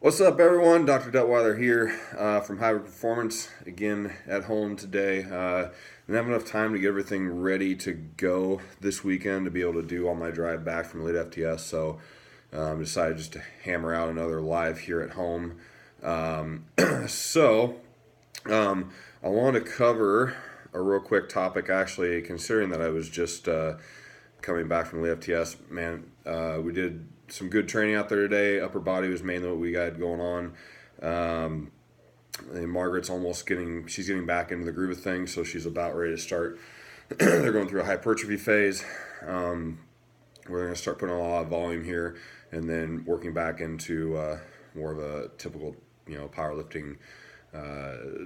What's up, everyone? Dr. Detweiler here from Hybrid Performance. Again, at home today. Didn't have enough time to get everything ready to go this weekend to be able to do all my drive back from Elite FTS. So decided just to hammer out another live here at home. Um, so I want to cover a real quick topic, actually, considering that I was just coming back from the FTS. Man, we did some good training out there today. Upper body was mainly what we got going on. Um, and Margaret's she's getting back into the groove of things, so she's about ready to start. They're going through a hypertrophy phase. We're going to start putting a lot of volume here, and then working back into more of a typical, powerlifting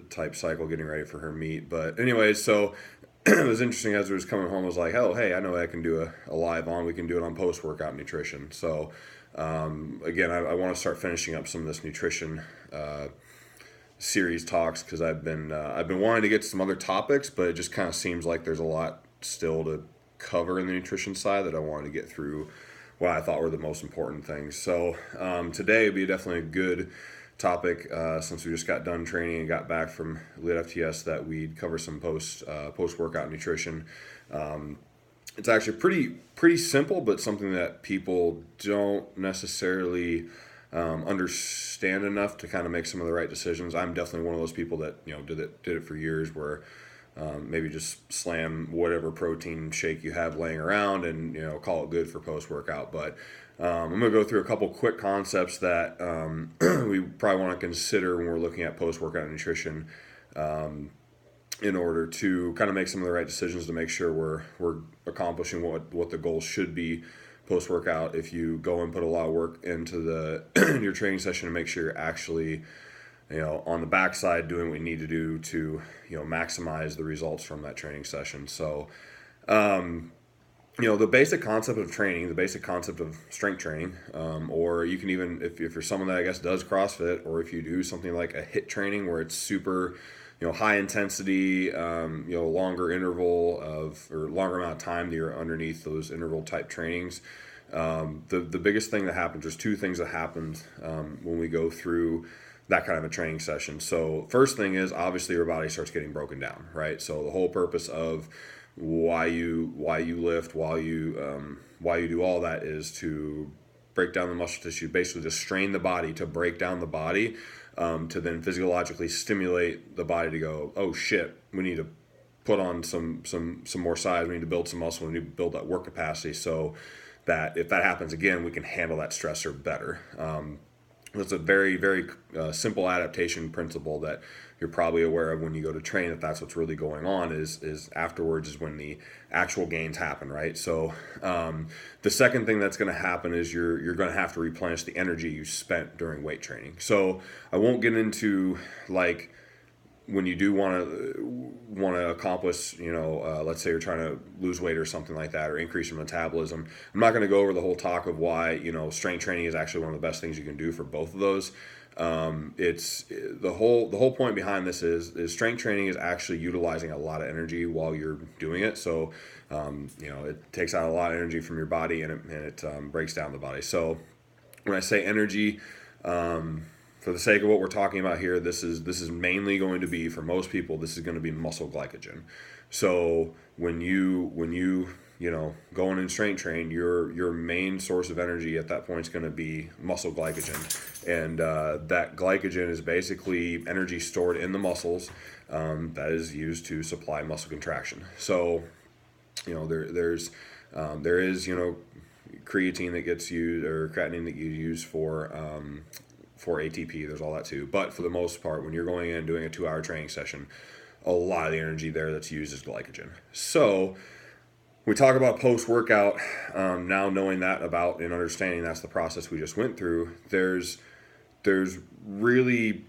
type cycle, getting ready for her meet. But anyways, so it was interesting as I was coming home. I was like, oh, hey, I know I can do a live on. We can do it on post workout nutrition. So again, I want to start finishing up some of this nutrition series talks because I've been wanting to get to some other topics, but it just kind of seems like there's a lot still to cover in the nutrition side that I wanted to get through what I thought were the most important things. So today would be definitely a good topic since we just got done training and got back from Elite FTS, that we'd cover some post workout nutrition. It's actually pretty simple, but something that people don't necessarily understand enough to kind of make some of the right decisions. I'm definitely one of those people that did it for years, where maybe just slam whatever protein shake you have laying around and call it good for post workout. But I'm going to go through a couple quick concepts that we probably want to consider when we're looking at post workout nutrition, in order to kind of make some of the right decisions to make sure we're accomplishing what the goal should be post workout. If you go and put a lot of work into your training session, to make sure you're actually on the backside doing what you need to do to maximize the results from that training session. So the basic concept of training, the basic concept of strength training, or you can even, if you're someone that I guess does CrossFit, or if you do something like a HIIT training where it's super, high intensity, longer interval or longer amount of time that you're underneath those interval type trainings. The biggest thing that happens, there's two things that happen when we go through that kind of a training session. So first thing is, obviously your body starts getting broken down, right? So the whole purpose of why you lift, why you do all that, is to break down the muscle tissue, basically to strain the body, to break down the body, to then physiologically stimulate the body to go, oh shit, we need to put on some more size, we need to build some muscle, we need to build that work capacity, so that if that happens again, we can handle that stressor better. It's a very, very simple adaptation principle that you're probably aware of when you go to train, that's what's really going on, is afterwards is when the actual gains happen, right? So the second thing that's going to happen is you're going to have to replenish the energy you spent during weight training. So I won't get into like when you do want to accomplish, let's say you're trying to lose weight or something like that, or increase your metabolism. I'm not going to go over the whole talk of why strength training is actually one of the best things you can do for both of those. It's the whole point behind this is strength training is actually utilizing a lot of energy while you're doing it. So it takes out a lot of energy from your body, and it breaks down the body. So when I say energy, for the sake of what we're talking about here, this is mainly going to be, for most people, this is going to be muscle glycogen. So when you go in and strength train, your main source of energy at that point is going to be muscle glycogen, and that glycogen is basically energy stored in the muscles that is used to supply muscle contraction. So there is creatine that gets used, or creatinine that you use for ATP. There's all that too. But for the most part, when you're going in and doing a 2-hour training session, a lot of the energy there that's used is glycogen. So we talk about post-workout, now knowing that about and understanding that's the process we just went through, there's really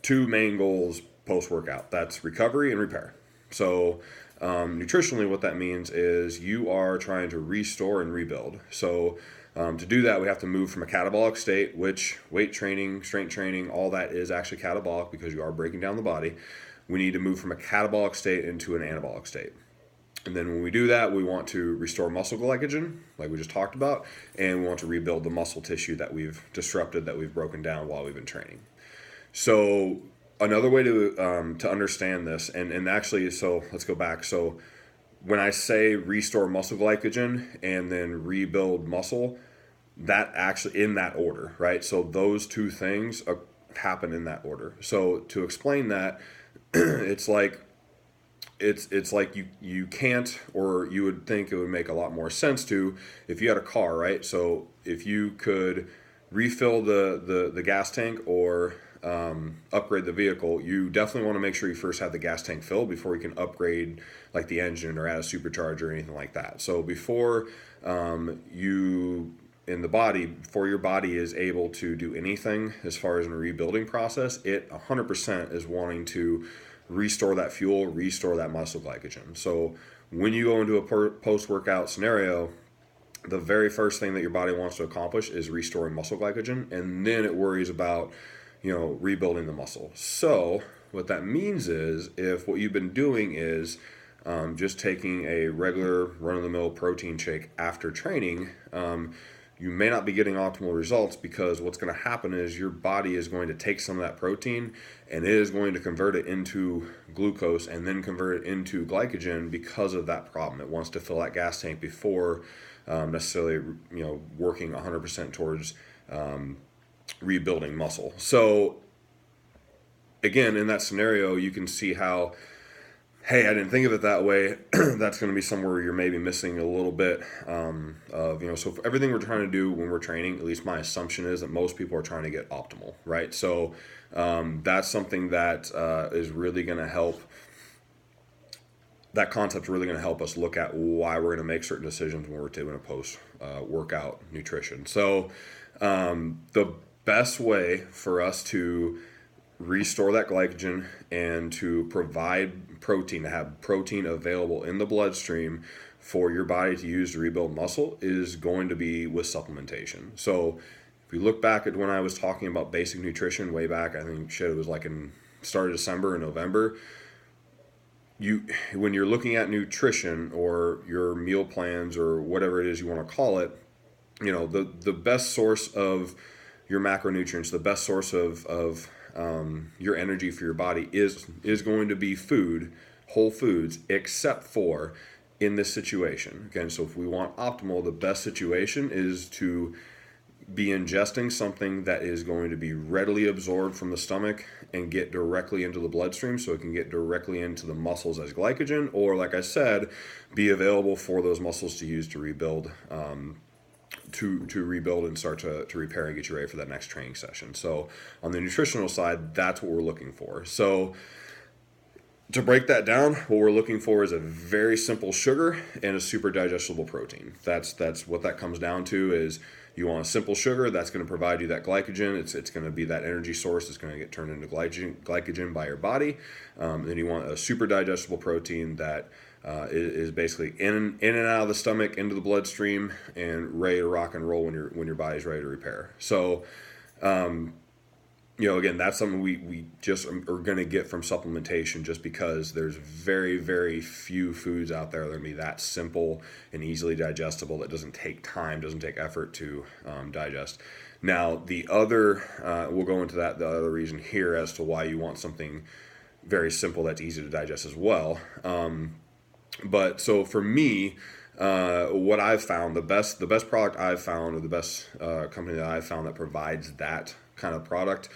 two main goals post-workout. That's recovery and repair. So nutritionally, what that means is you are trying to restore and rebuild. So to do that, we have to move from a catabolic state, which weight training, strength training, all that is actually catabolic because you are breaking down the body. We need to move from a catabolic state into an anabolic state. And then when we do that, we want to restore muscle glycogen, like we just talked about, and we want to rebuild the muscle tissue that we've disrupted, that we've broken down while we've been training. So another way to understand this, and actually, so let's go back. So when I say restore muscle glycogen and then rebuild muscle, that actually in that order, right? So those two things happen in that order. So to explain that, it's like you can't, or you would think it would make a lot more sense to, if you had a car, right? So if you could refill the gas tank or upgrade the vehicle, you definitely want to make sure you first have the gas tank filled before you can upgrade like the engine or add a supercharger or anything like that. So before before your body is able to do anything as far as in a rebuilding process, it 100% is wanting to restore that fuel, restore that muscle glycogen. So when you go into a post-workout scenario, the very first thing that your body wants to accomplish is restoring muscle glycogen, and then it worries about, rebuilding the muscle. So what that means is, if what you've been doing is just taking a regular run-of-the-mill protein shake after training, you may not be getting optimal results, because what's going to happen is your body is going to take some of that protein and it is going to convert it into glucose and then convert it into glycogen because of that problem. It wants to fill that gas tank before necessarily working 100% towards rebuilding muscle. So again, in that scenario, you can see how, hey, I didn't think of it that way. That's going to be somewhere where you're maybe missing a little bit so for everything we're trying to do when we're training, at least my assumption is that most people are trying to get optimal, right? So that's something that is really going to help. That concept's really going to help us look at why we're going to make certain decisions when we're doing a post-workout nutrition. So the best way for us to restore that glycogen and to provide protein, to have protein available in the bloodstream for your body to use to rebuild muscle, is going to be with supplementation. So if we look back at when I was talking about basic nutrition way back, I think it was like in start of December and November, when you're looking at nutrition or your meal plans or whatever it is you want to call it, the best source of your macronutrients, the best source of your energy for your body is going to be food, whole foods, except for in this situation. Again, so if we want optimal, the best situation is to be ingesting something that is going to be readily absorbed from the stomach and get directly into the bloodstream, so it can get directly into the muscles as glycogen, or like I said, be available for those muscles to use to rebuild to rebuild and start to repair and get you ready for that next training session. So on the nutritional side, that's what we're looking for. So to break that down, what we're looking for is a very simple sugar and a super digestible protein. That's what that comes down to. Is you want a simple sugar that's going to provide you that glycogen. It's going to be that energy source that's going to get turned into glycogen by your body. Then you want a super digestible protein that is basically in and out of the stomach, into the bloodstream, and ready to rock and roll when your body's ready to repair. So, again, that's something we just are going to get from supplementation, just because there's very, very few foods out there that are going to be that simple and easily digestible, that doesn't take time, doesn't take effort to digest. Now, the other, we'll go into that, the other reason here as to why you want something very simple that's easy to digest as well. But so for me, what I've found, the best product I've found, or the best company that I've found that provides that kind of product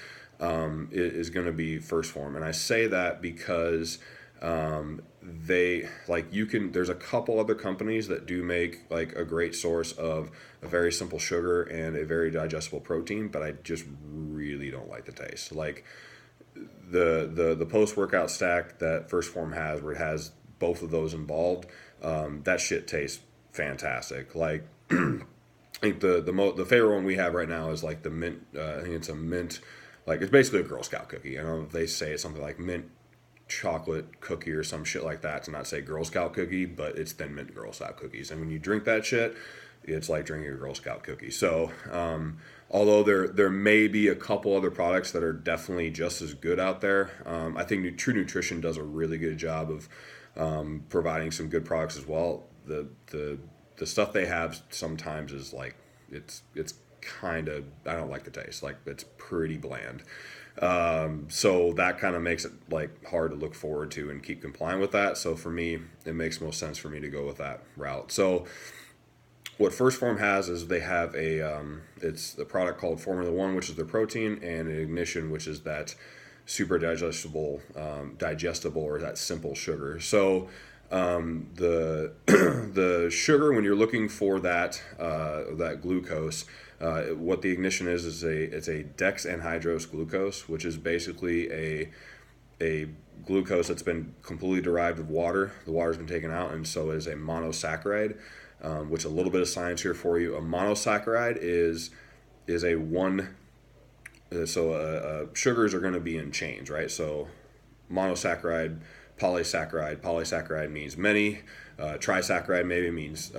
is going to be First Form. And I say that because there's a couple other companies that do make like a great source of a very simple sugar and a very digestible protein, but I just really don't like the taste. Like the post-workout stack that First Form has, where it has both of those involved, that shit tastes fantastic. Like I think the favorite one we have right now is like the mint. I think it's a mint, like it's basically a Girl Scout cookie. I don't know if they say it's something like mint chocolate cookie or some shit like that to not say Girl Scout cookie, but it's Thin Mint Girl Scout cookies. And when you drink that shit, it's like drinking a Girl Scout cookie. So although there may be a couple other products that are definitely just as good out there, I think True Nutrition does a really good job of providing some good products as well. The stuff they have sometimes is like it's kind of, I don't like the taste. Like, it's pretty bland. So that kind of makes it like hard to look forward to and keep complying with that. So for me, it makes most sense for me to go with that route. So what First Form has is they have it's a product called Formula One, which is their protein, and an Ignition, which is that super digestible or that simple sugar. So the the sugar, when you're looking for that glucose, what the Ignition is it's a dex anhydrous glucose, which is basically a glucose that's been completely derived of water. The water's been taken out, and so is a monosaccharide. Which, a little bit of science here for you. A monosaccharide is a one. Sugars are going to be in chains, right? So monosaccharide, polysaccharide. Polysaccharide means many. Trisaccharide maybe means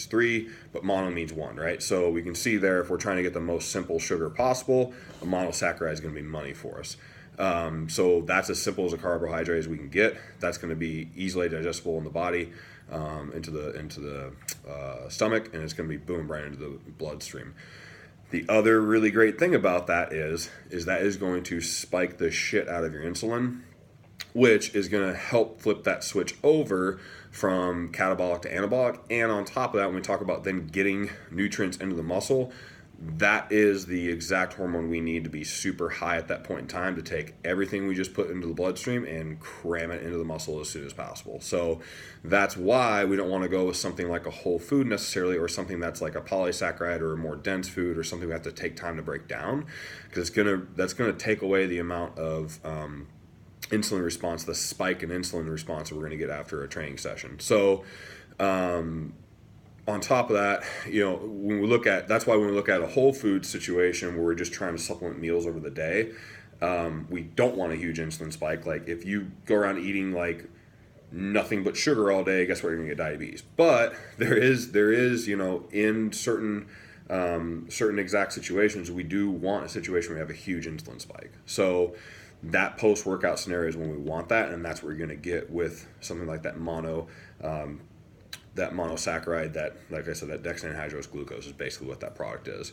three, but mono means one, right? So we can see there, if we're trying to get the most simple sugar possible, a monosaccharide is going to be money for us. So that's as simple as a carbohydrate as we can get. That's going to be easily digestible in the body, into the stomach, and it's going to be boom right into the bloodstream. The other really great thing about that is that is going to spike the shit out of your insulin, which is going to help flip that switch over from catabolic to anabolic. And on top of that, when we talk about then getting nutrients into the muscle, that is the exact hormone we need to be super high at that point in time to take everything we just put into the bloodstream and cram it into the muscle as soon as possible. So that's why we don't want to go with something like a whole food necessarily, or something that's like a polysaccharide or a more dense food, or something we have to take time to break down, because that's gonna take away the amount of insulin response, the spike in insulin response that we're going to get after a training session. So on top of that, that's why when we look at a whole food situation where we're just trying to supplement meals over the day, we don't want a huge insulin spike. Like, if you go around eating like nothing but sugar all day, guess what? You're going to get diabetes. But there is in certain exact situations, we do want a situation where we have a huge insulin spike. So that post-workout scenario is when we want that, and that's what you're going to get with something like that monosaccharide, that, like I said, that dexanhydrous glucose is basically what that product is.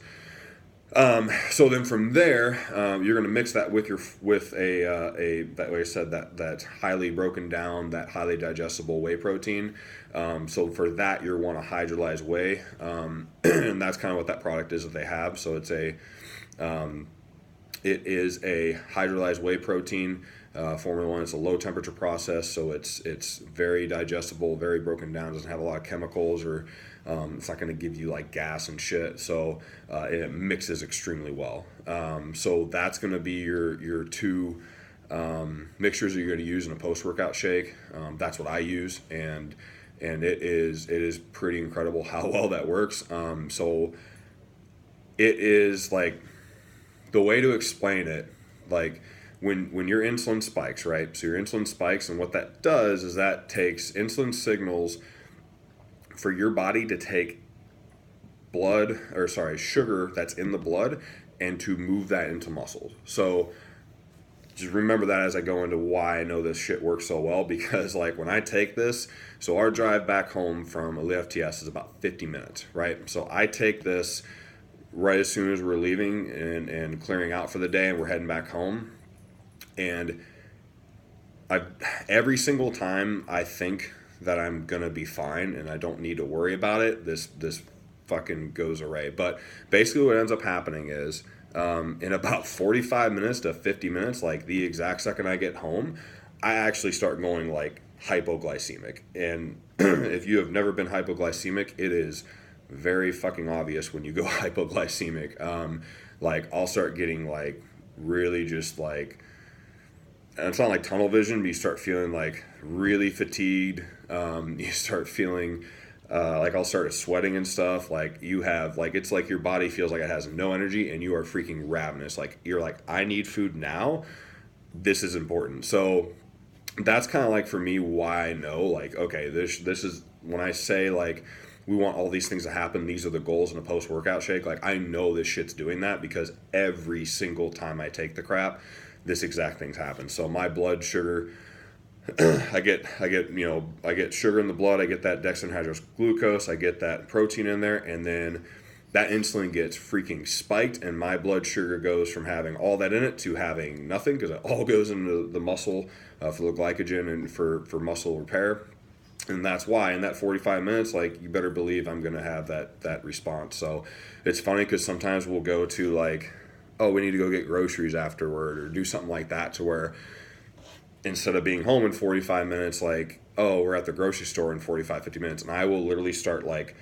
So then from there, you're going to mix that with that, like I said, that highly broken down, that highly digestible whey protein. So for that, you want a hydrolyzed whey, and that's kind of what that product is that they have. So it is a hydrolyzed whey protein. Formula One, it's a low temperature process, so it's very digestible, very broken down, doesn't have a lot of chemicals, or it's not going to give you like gas and shit. So it mixes extremely well. So that's going to be your two mixtures that you're going to use in a post-workout shake. That's what I use, and it is pretty incredible how well that works. So it is like, the way to explain it, like when your insulin spikes, right? So your insulin spikes, and what that does is that takes insulin signals for your body to take sugar that's in the blood, and to move that into muscles. So just remember that as I go into why I know this shit works so well, because like when I take this, so our drive back home from Elite FTS is about 50 minutes, right? So I take this right as soon as we're leaving and clearing out for the day, and we're heading back home. And every single time I think that I'm gonna be fine and I don't need to worry about it, this fucking goes away. But basically what ends up happening is in about 45 minutes to 50 minutes, like the exact second I get home, I actually start going like hypoglycemic. And if you have never been hypoglycemic, it is very fucking obvious when you go hypoglycemic. Like, I'll start getting like really just like, and it's not like tunnel vision, but you start feeling like really fatigued. You start feeling like, I'll start sweating and stuff. Like, you have like, it's like your body feels like it has no energy, and you are freaking ravenous. Like, you're like, I need food now. This is important. So that's kind of like, for me, why I know like, okay, this is when I say like, we want all these things to happen, these are the goals in a post-workout shake. Like, I know this shit's doing that, because every single time I take the crap, this exact thing's happened. So my blood sugar I get sugar in the blood, I get that dextrohydrous glucose, I get that protein in there, and then that insulin gets freaking spiked, and my blood sugar goes from having all that in it to having nothing, because it all goes into the muscle for the glycogen and for muscle repair. And that's why in that 45 minutes, like, you better believe I'm going to have that response. So it's funny because sometimes we'll go to, like, oh, we need to go get groceries afterward or do something like that, to where instead of being home in 45 minutes, like, oh, we're at the grocery store in 45, 50 minutes. And I will literally start, like,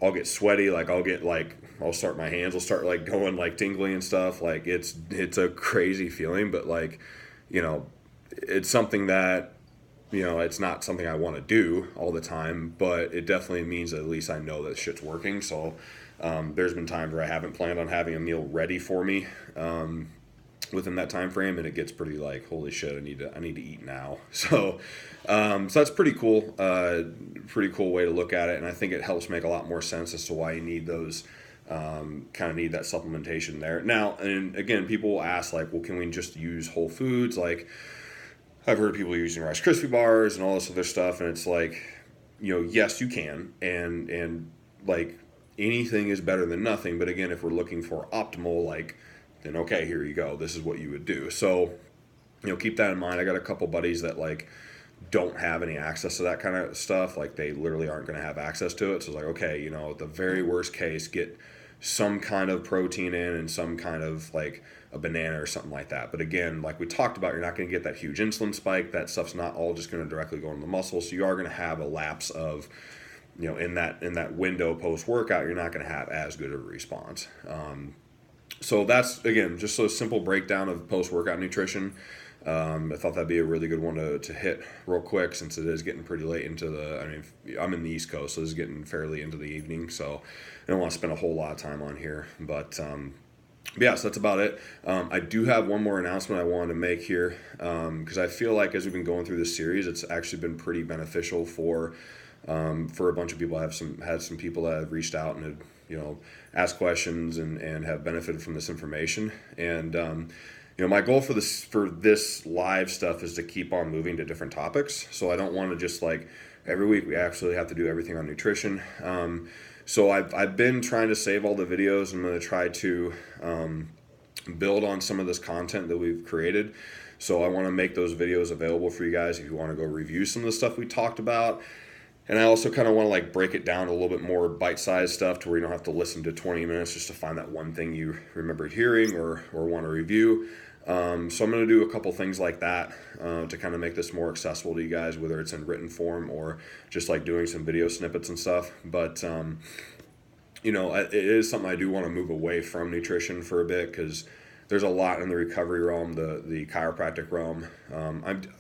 I'll get sweaty, like, I'll start, my hands will start, like, going, like, tingly and stuff. Like, it's a crazy feeling, but, like, you know, it's something that, it's not something I want to do all the time, but it definitely means that at least I know that shit's working. So there's been times where I haven't planned on having a meal ready for me within that time frame, and it gets pretty like, holy shit, I need to eat now. So that's pretty cool. Pretty cool way to look at it, and I think it helps make a lot more sense as to why you need those. Kind of need that supplementation there. Now, and again, people will ask, like, well, can we just use whole foods? Like, I've heard people using Rice Krispie bars and all this other stuff, and it's like, yes, you can, and like, anything is better than nothing. But again, if we're looking for optimal, like, then okay, here you go. This is what you would do. So, keep that in mind. I got a couple buddies that, like, don't have any access to that kind of stuff. Like, they literally aren't going to have access to it. So it's like, okay, at the very worst case, get some kind of protein in and some kind of, like, a banana or something like that. But again, like we talked about, you're not going to get that huge insulin spike. That stuff's not all just going to directly go into the muscle. So you are going to have a lapse of, in that window post workout, you're not going to have as good of a response. So that's, again, just a simple breakdown of post workout nutrition. I thought that'd be a really good one to hit real quick, since it is getting pretty late into I'm in the East Coast, so it's getting fairly into the evening. So I don't want to spend a whole lot of time on here, but yeah, so that's about it. I do have one more announcement I wanted to make here, because I feel like as we've been going through this series, it's actually been pretty beneficial for a bunch of people. I have had some people that have reached out and have, asked questions and have benefited from this information. And my goal for this live stuff is to keep on moving to different topics. So I don't want to just, like, every week we actually have to do everything on nutrition. So I've been trying to save all the videos. I'm going to try to build on some of this content that we've created. So I want to make those videos available for you guys if you want to go review some of the stuff we talked about. And I also kind of want to, like, break it down to a little bit more bite-sized stuff, to where you don't have to listen to 20 minutes just to find that one thing you remember hearing or want to review. So I'm going to do a couple things like that to kind of make this more accessible to you guys, whether it's in written form or just, like, doing some video snippets and stuff. But, it is something I do want to move away from nutrition for a bit, because there's a lot in the recovery realm, the chiropractic realm.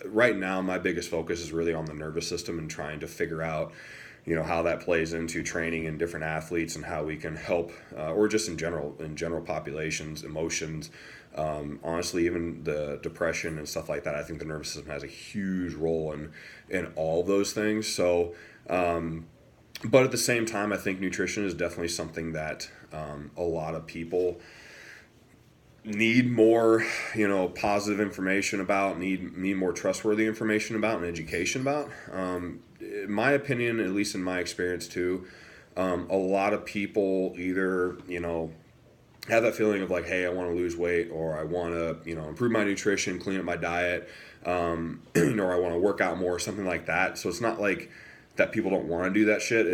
Right now, my biggest focus is really on the nervous system and trying to figure out, how that plays into training in different athletes and how we can help, or just in general populations, emotions, honestly, even the depression and stuff like that. I think the nervous system has a huge role in all those things. So, but at the same time, I think nutrition is definitely something that a lot of people need more, positive information about, need more trustworthy information about, and education about. In my opinion, at least in my experience too, a lot of people either, have that feeling of, like, hey, I want to lose weight, or I want to, improve my nutrition, clean up my diet, or I want to work out more, something like that. So it's not like that people don't want to do that shit.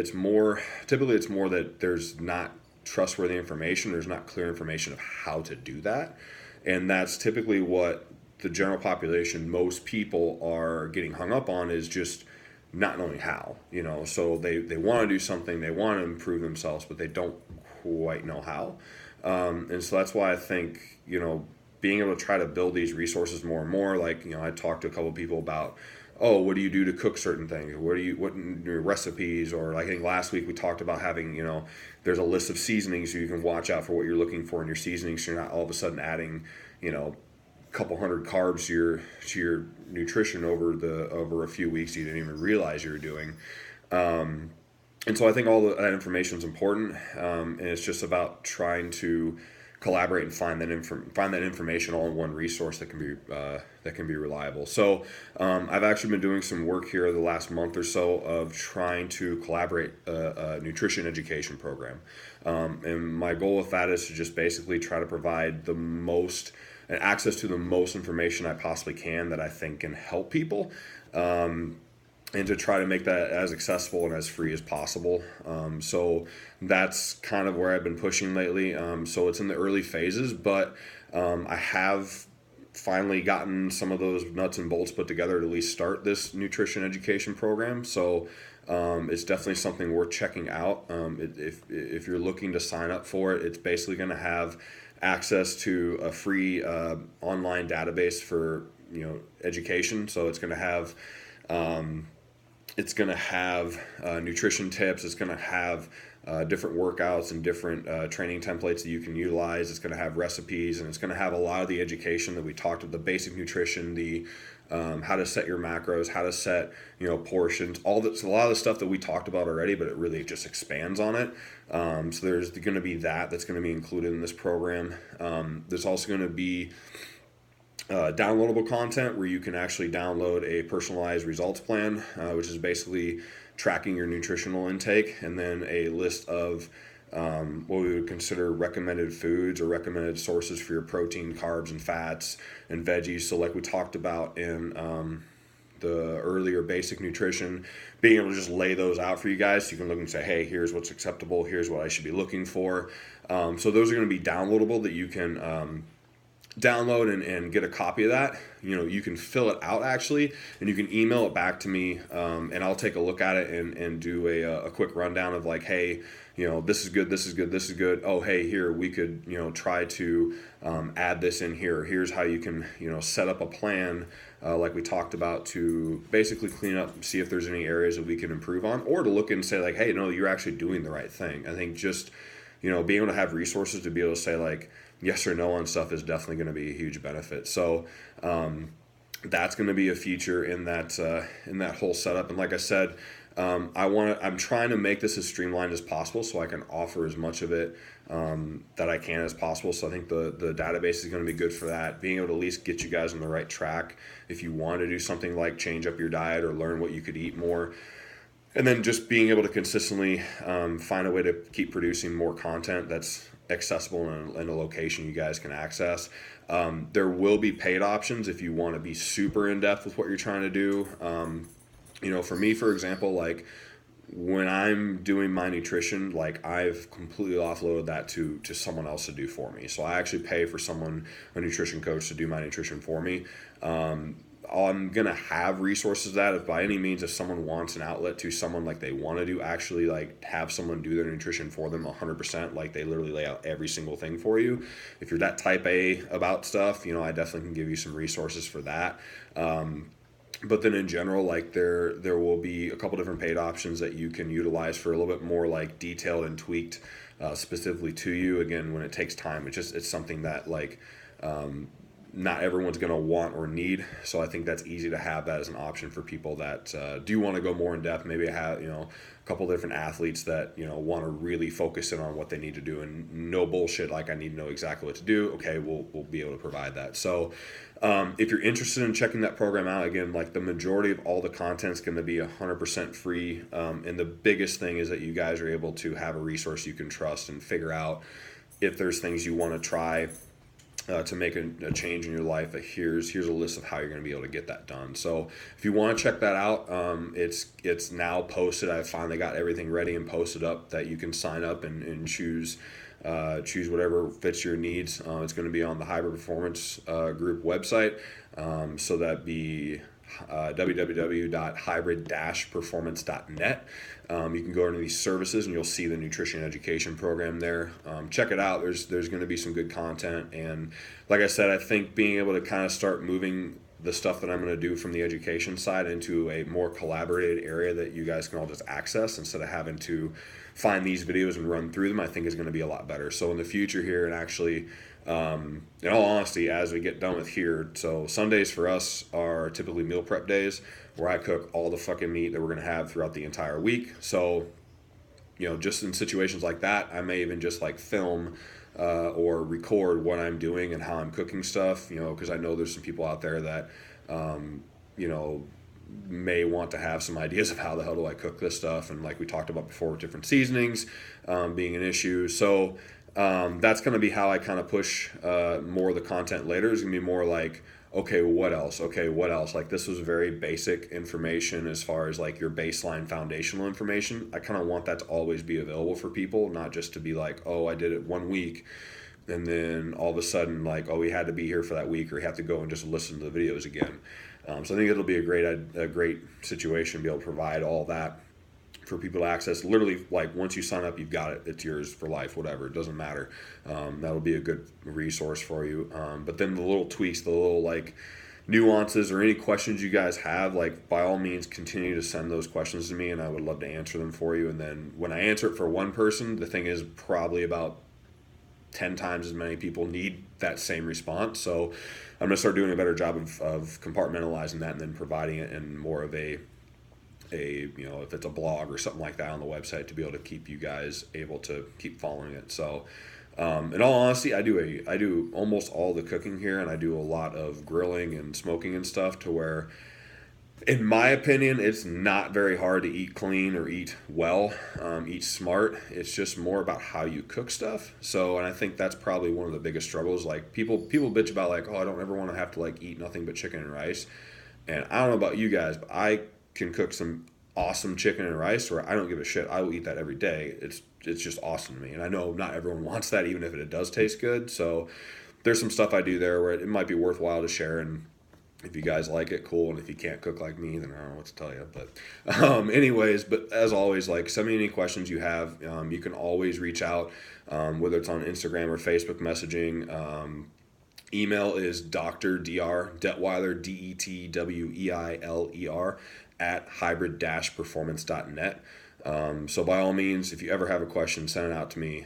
Typically it's more that there's not trustworthy information. There's not clear information of how to do that. And that's typically what the general population, most people, are getting hung up on, is just not knowing how, so they want to do something, they want to improve themselves, but they don't quite know how. And so that's why I think, being able to try to build these resources more and more, like, I talked to a couple of people about, oh, what do you do to cook certain things? What your recipes? Or, like, I think last week we talked about having, there's a list of seasonings, so you can watch out for what you're looking for in your seasonings, so you're not all of a sudden adding, a couple hundred carbs to your nutrition over a few weeks you didn't even realize you were doing. And so I think all that information is important, and it's just about trying to collaborate and find that information all in one resource that can be reliable. So I've actually been doing some work here the last month or so of trying to collaborate a nutrition education program, and my goal with that is to just basically try to provide the most and access to the most information I possibly can that I think can help people. And to try to make that as accessible and as free as possible. So that's kind of where I've been pushing lately. So it's in the early phases, but I have finally gotten some of those nuts and bolts put together to at least start this nutrition education program. So it's definitely something worth checking out. If you're looking to sign up for it, it's basically going to have access to a free online database for education. So it's going to have nutrition tips. It's going to have different workouts and different training templates that you can utilize. It's going to have recipes, and it's going to have a lot of the education that we talked about, the basic nutrition, the how to set your macros, how to set portions, all that's a lot of the stuff that we talked about already, but it really just expands on it. So there's going to be that's going to be included in this program. There's also going to be downloadable content where you can actually download a personalized results plan, which is basically tracking your nutritional intake, and then a list of what we would consider recommended foods or recommended sources for your protein, carbs, and fats and veggies. So like we talked about in the earlier basic nutrition, being able to just lay those out for you guys so you can look and say, hey, here's what's acceptable, here's what I should be looking for. So those are going to be downloadable that you can download and get a copy of that. You can fill it out actually, and you can email it back to me, and I'll take a look at it and do a quick rundown of like, hey, this is good, this is good, this is good. Oh, hey, here we could try to add this in here. Here's how you can set up a plan like we talked about to basically clean up, see if there's any areas that we can improve on, or to look and say like, hey, no, you're actually doing the right thing. I think just being able to have resources to be able to say like yes or no on stuff is definitely going to be a huge benefit. So that's going to be a feature in that whole setup. And like I said, I'm trying to make this as streamlined as possible so I can offer as much of it that I can as possible. So I think the database is going to be good for that. Being able to at least get you guys on the right track if you want to do something like change up your diet or learn what you could eat more. And then just being able to consistently find a way to keep producing more content that's accessible in a location you guys can access. There will be paid options if you want to be super in depth with what you're trying to do. For me, for example, like when I'm doing my nutrition, like I've completely offloaded that to someone else to do for me. So I actually pay for a nutrition coach to do my nutrition for me. I'm going to have resources that if someone wants an outlet to someone like they want to do, actually like have someone do their nutrition for them 100%, like they literally lay out every single thing for you. If you're that type A about stuff, I definitely can give you some resources for that. But then in general, like there will be a couple different paid options that you can utilize for a little bit more like detailed and tweaked specifically to you. Again, when it takes time, it's something that like not everyone's going to want or need. So I think that's easy to have that as an option for people that do want to go more in depth. Maybe have, a couple different athletes that, want to really focus in on what they need to do and no bullshit. Like I need to know exactly what to do. Okay. We'll be able to provide that. So if you're interested in checking that program out, again, like the majority of all the content is going to be 100% free. And the biggest thing is that you guys are able to have a resource you can trust and figure out if there's things you want to try to make a change in your life. Here's a list of how you're going to be able to get that done. So if you want to check that out, it's now posted. I finally got everything ready and posted up that you can sign up and choose whatever fits your needs. It's going to be on the Hybrid Performance Group website. So that'd be www.hybrid-performance.net. You can go into these services and you'll see the nutrition education program there. Check it out. There's going to be some good content. And like I said, I think being able to kind of start moving the stuff that I'm going to do from the education side into a more collaborated area that you guys can all just access instead of having to find these videos and run through them, I think is going to be a lot better. So in the future here, and actually, in all honesty, as we get done with here, so Sundays for us are typically meal prep days where I cook all the fucking meat that we're going to have throughout the entire week. So, just in situations like that, I may even just like film or record what I'm doing and how I'm cooking stuff, because I know there's some people out there that, you know, may want to have some ideas of how the hell do I cook this stuff. And like we talked about before, with different seasonings being an issue. So that's going to be how I kind of push more of the content later. It's going to be more like, okay, what else? Okay, what else? Like, this was very basic information as far as like your baseline foundational information. I kind of want that to always be available for people, not just to be like, oh, I did it 1 week and then all of a sudden like, oh, we had to be here for that week, or you have to go and just listen to the videos again. So I think it'll be a great situation to be able to provide all that for people to access. Literally, like, once you sign up, you've got it. It's yours for life, whatever. It doesn't matter. That'll be a good resource for you. But then the little tweaks, the little, like, nuances or any questions you guys have, like, by all means, continue to send those questions to me, and I would love to answer them for you. And then when I answer it for one person, the thing is probably about 10 times as many people need that same response. So I'm going to start doing a better job of compartmentalizing that and then providing it in more of a if it's a blog or something like that on the website, to be able to keep you guys able to keep following it. So in all honesty, I do almost all the cooking here, and I do a lot of grilling and smoking and stuff, to where, in my opinion, it's not very hard to eat clean or eat well, eat smart. It's just more about how you cook stuff. So, and I think that's probably one of the biggest struggles. Like, people bitch about like, oh, I don't ever want to have to like eat nothing but chicken and rice. And I don't know about you guys, but I can cook some awesome chicken and rice where I don't give a shit. I will eat that every day. It's just awesome to me. And I know not everyone wants that, even if it does taste good. So there's some stuff I do there where it might be worthwhile to share. And if you guys like it, cool. And if you can't cook like me, then I don't know what to tell you. But anyways, but as always, like, send me any questions you have. You can always reach out, whether it's on Instagram or Facebook messaging. Email is Dr. Detweiler, DETWEILER, at hybrid-performance.net. So by all means, if you ever have a question, send it out to me.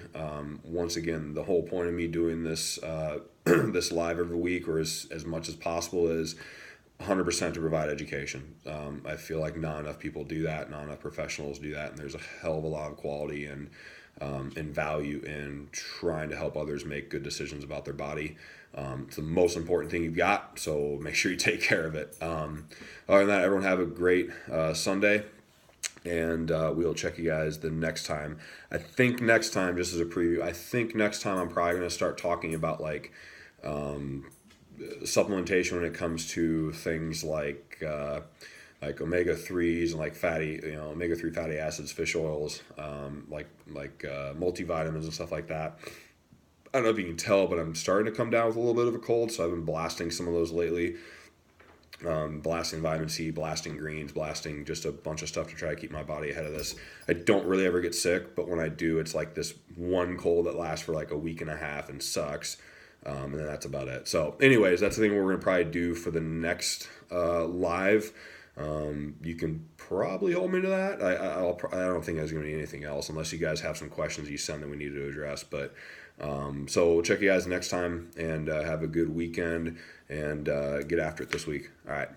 Once again, the whole point of me doing this this live every week, or as much as possible, is 100% to provide education. I feel like not enough people do that, not enough professionals do that, and there's a hell of a lot of quality and value in trying to help others make good decisions about their body. It's the most important thing you've got, so make sure you take care of it. Other than that, everyone have a great Sunday, and we'll check you guys the next time. I think next time, just as a preview, I'm probably going to start talking about like supplementation when it comes to things like omega-3s and like omega-3 fatty acids, fish oils, like multivitamins and stuff like that. I don't know if you can tell, but I'm starting to come down with a little bit of a cold, so I've been blasting some of those lately. Blasting vitamin C, blasting greens, blasting just a bunch of stuff to try to keep my body ahead of this. I don't really ever get sick, but when I do, it's like this one cold that lasts for like a week and a half and sucks. And then that's about it. So anyways, that's the thing we're going to probably do for the next live. You can probably hold me to that. I don't think there's going to be anything else unless you guys have some questions you send that we need to address. But so we'll check you guys next time, and have a good weekend, and get after it this week. All right.